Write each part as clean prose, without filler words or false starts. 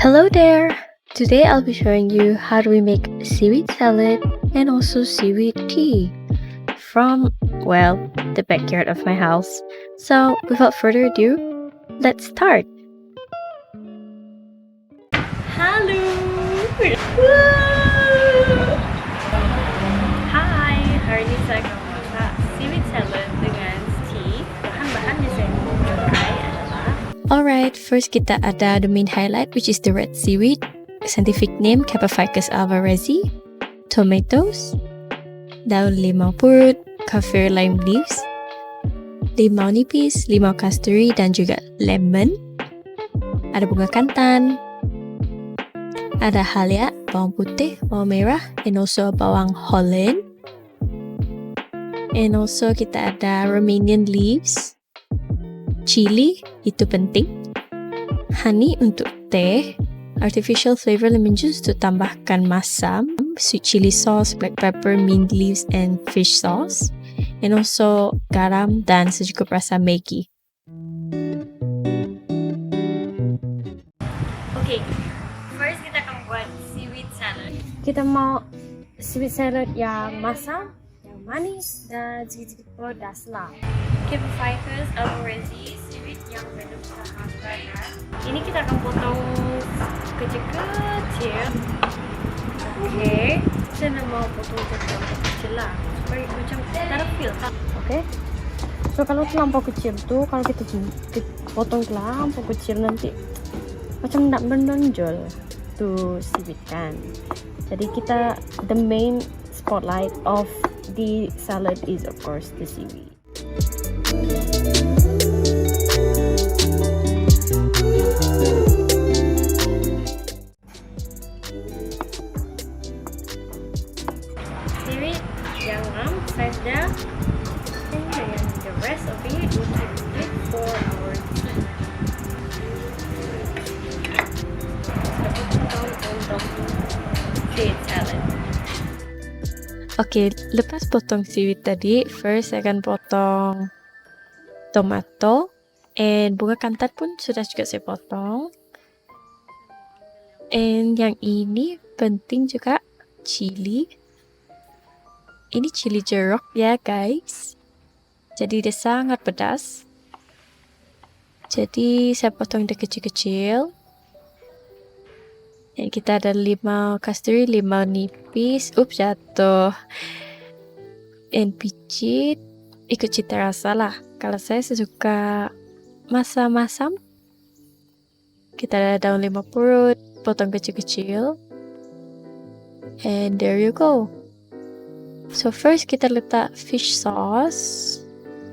Hello there! Today I'll be showing you how do we make seaweed salad and also seaweed tea from, well, the backyard of my house. So without further ado, let's start! Halo! Hai, hari ini saya akan masak seaweed salad dengan tea. Bahan-bahannya saya pakai adalah Alright, first kita ada the main highlight, which is the red seaweed. Scientific name Cappaficus alvarezi. Tomatoes, daun limau purut, kaffir lime leaves, limau nipis, limau kasturi dan juga lemon. Ada bunga kantan, ada halia, bawang putih, bawang merah, and also bawang Holland. And also kita ada Romanian leaves, chili, itu penting, honey untuk teh, artificial flavor lemon juice untuk tambahkan masam, sweet chili sauce, black pepper, mint leaves, and fish sauce, and also garam dan secukup rasa Maggi. Okay, first kita akan buat seaweed salad. Kita mau seaweed salad yang masam, yang manis, dan sedikit pedas lah. Cappaficus alvarezi, seaweed yang belum terhangat. Ini kita akan potong kecil-kecil. Okay, saya nak mau potong kecil lah supaya macam tak ada feel. Okay, so kalau terlampau kecil tu, kalau kita potong terlampau kecil nanti macam nak menonjol tu seaweed kan. Jadi kita, the main spotlight of the salad is of course the seaweed. Seaweed yang size dah, and the rest of it we keep it for our tea. Seaweed salad. Okay, lepas potong seaweed tadi, first saya akan potong tomato, and bunga kantan pun sudah juga saya potong. And yang ini penting juga, chili. Ini chili jeruk ya guys. Jadi dia sangat pedas. Jadi saya potong dia kecil-kecil. Dan kita ada limau kasturi, limau nipis. Ups, jatuh. And picit. Ikut cita rasa lah. Kalau saya suka masam-masam. Kita ada daun limau purut, potong kecil-kecil. And there you go. So first kita letak fish sauce.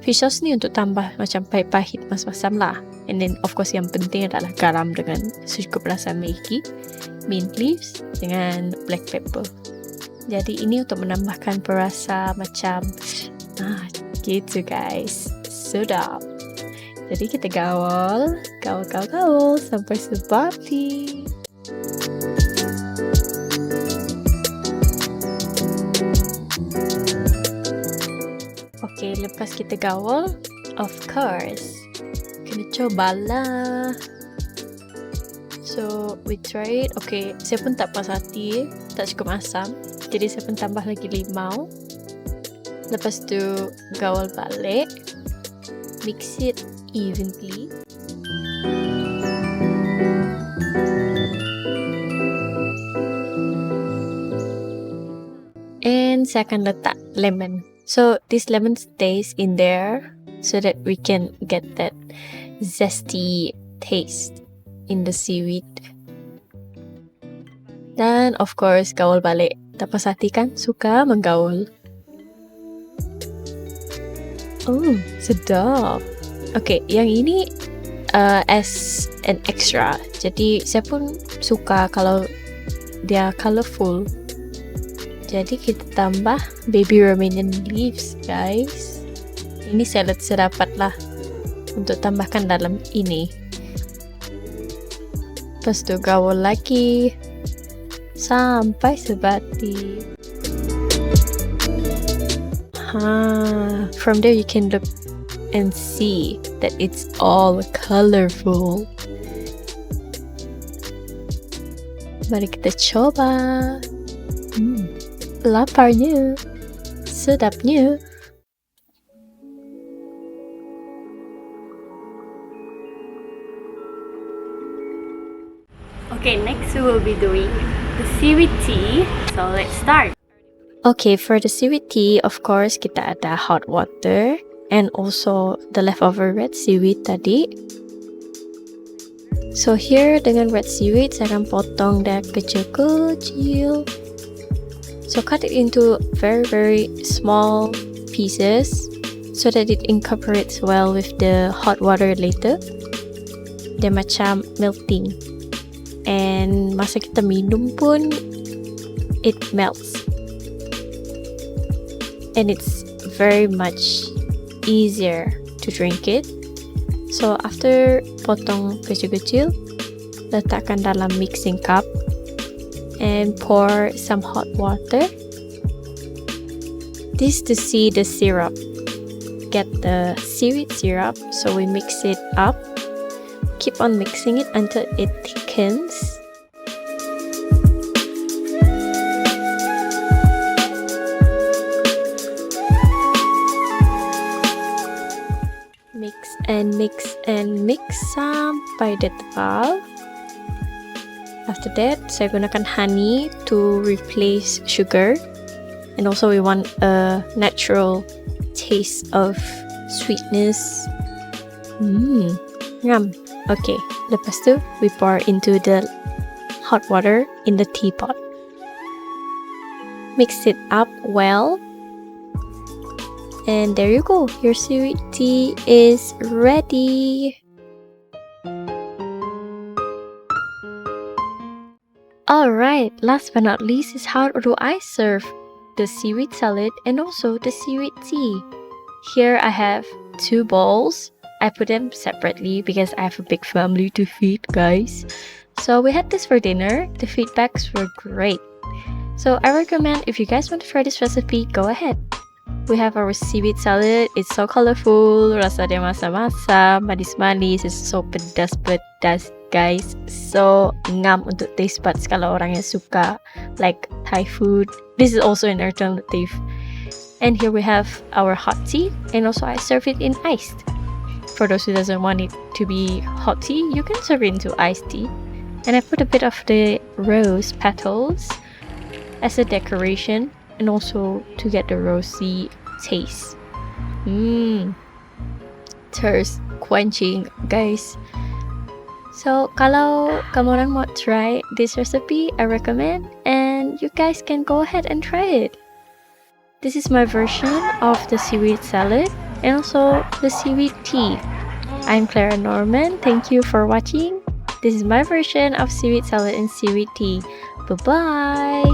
Fish sauce ni untuk tambah macam pahit-pahit masam-masam lah. And then of course yang penting adalah garam dengan secukup rasa Maggi, mint leaves dengan black pepper. Jadi ini untuk menambahkan perasa macam gitu guys. Sedap. Jadi kita gaul sampai seperti. Okay, lepas kita gaul, of course, kena cobalah. So, we try it. Okay, saya pun tak puas hati, tak cukup masam. Jadi, saya pun tambah lagi limau. Lepas tu, gaul balik. Mix it evenly. And saya akan letak lemon. So this lemon stays in there so that we can get that zesty taste in the seaweed. Dan of course gaul balik. Tak puas hati kan? Suka menggaul. Oh, sedap. Okay, yang ini as an extra. Jadi saya pun suka kalau dia colorful. Jadi kita tambah baby Romanian leaves guys. Ini salad sedapat lah untuk tambahkan dalam ini. Lepas tu gaul lagi sampai sebati. From there you can look and see that it's all colorful. Mari kita coba. Laparnya, sedapnya. Okay, next we will be doing the seaweed tea. So let's start. Okay, for the seaweed tea, of course, kita ada hot water and also the leftover red seaweed tadi. So here dengan red seaweed, saya akan potong dia kecil-kecil. So cut it into very small pieces so that it incorporates well with the hot water later. Dia macam melting. And masa kita minum pun, it melts. And it's very much easier to drink it. So after potong kecil-kecil, letakkan dalam mixing cup and pour some hot water. This to see the syrup. Get the seaweed syrup, so we mix it up. Keep on mixing it until it thickens. Mix sampai dia tebal. After that, saya gunakan honey to replace sugar, and also we want a natural taste of sweetness. Yum. Okay, lepas tu we pour into the hot water in the teapot. Mix it up well. And there you go, your seaweed tea is ready. Alright, last but not least is how do I serve the seaweed salad and also the seaweed tea. Here I have 2 bowls. I put them separately because I have a big family to feed, guys. So we had this for dinner. The feedbacks were great. So I recommend if you guys want to try this recipe, go ahead. We have our seaweed salad. It's so colorful. Rasa dia masa-masa, manis-manis. It's so pedas-pedas, guys. So ngam untuk taste buds kalau orang yang suka like Thai food. This is also an alternative. And here we have our hot tea. And also I serve it in iced. For those who doesn't want it to be hot tea, you can serve it into iced tea. And I put a bit of the rose petals as a decoration. And also to get the rosy taste. Thirst quenching, guys. So kalau kamu orang mau try this recipe, I recommend, and you guys can go ahead and try it. This is my version of the seaweed salad and also the seaweed tea. I'm Clara Norman. Thank you for watching. This is my version of seaweed salad and seaweed tea. Bye bye.